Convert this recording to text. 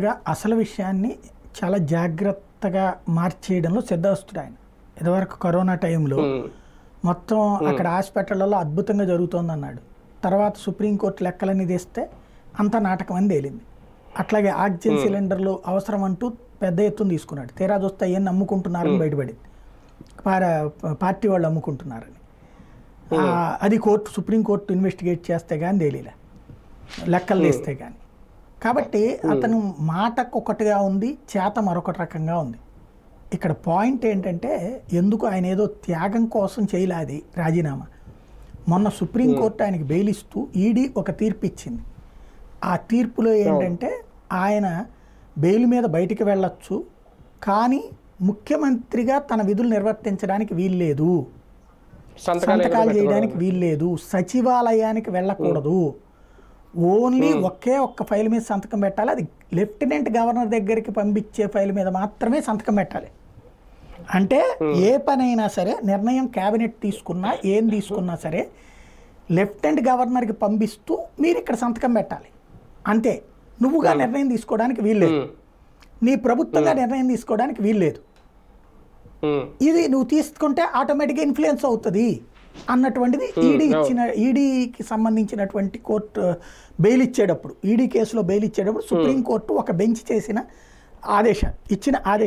చెప్పినట్టుగా అసలు విషయాన్ని చాలా జాగ్రత్తగా మార్చేయడంలో సిద్ధవస్తుడు ఆయన. ఇదివరకు కరోనా టైంలో మొత్తం అక్కడ హాస్పిటళ్లలో అద్భుతంగా జరుగుతోందన్నాడు. తర్వాత సుప్రీంకోర్టు లెక్కలన్నీ తీస్తే అంతా నాటకం అని తేలింది. అట్లాగే ఆక్సిజన్ సిలిండర్లు అవసరం అంటూ పెద్ద ఎత్తున తీసుకున్నాడు. తీరా చూస్తే అవన్నీ అమ్ముకుంటున్నారని బయటపడింది. పార్టీ వాళ్ళు అమ్ముకుంటున్నారని. అది సుప్రీంకోర్టు ఇన్వెస్టిగేట్ చేస్తే కానీ తేలిలే, లెక్కలు తీస్తే కానీ. కాబట్టి అతను మాటకు ఒకటిగా ఉంది, చేత మరొకటి రకంగా ఉంది. ఇక్కడ పాయింట్ ఏంటంటే ఎందుకు ఆయన ఏదో త్యాగం కోసం చేయలేదు రాజీనామా. మొన్న సుప్రీంకోర్టు ఆయనకి బెయిల్ ఇస్తూ ఈడీ ఒక తీర్పు ఇచ్చింది. ఆ తీర్పులో ఏంటంటే ఆయన బెయిల్ మీద బయటికి వెళ్ళొచ్చు, కానీ ముఖ్యమంత్రిగా తన విధులు నిర్వర్తించడానికి వీల్లేదు, సంతకాలు చేయడానికి వీల్లేదు, సచివాలయానికి వెళ్ళకూడదు, ఓన్లీ ఒక్క ఫైల్ మీద సంతకం పెట్టాలి, అది లెఫ్టినెంట్ గవర్నర్ దగ్గరికి పంపించే ఫైల్ మీద మాత్రమే సంతకం పెట్టాలి. అంటే ఏ పనైనా సరే నిర్ణయం క్యాబినెట్ తీసుకున్నా ఏం తీసుకున్నా సరే లెఫ్టినెంట్ గవర్నర్కి పంపిస్తూ మీరు ఇక్కడ సంతకం పెట్టాలి అంతే. నువ్వుగా నిర్ణయం తీసుకోవడానికి వీల్లేదు, నీ ప్రభుత్వంగా నిర్ణయం తీసుకోవడానికి వీల్లేదు. ఇది నువ్వు తీసుకుంటే ఆటోమేటిక్గా ఇన్ఫ్లుయెన్స్ అవుతుంది అన్నటువంటిది ఈడీకి సంబంధించినటువంటి కోర్టు బెయిల్ ఇచ్చేటప్పుడు, ఈడీ కేసులో బెయిల్ ఇచ్చేటప్పుడు సుప్రీంకోర్టు ఒక బెంచ్ చేసిన ఇచ్చిన ఆదేశం.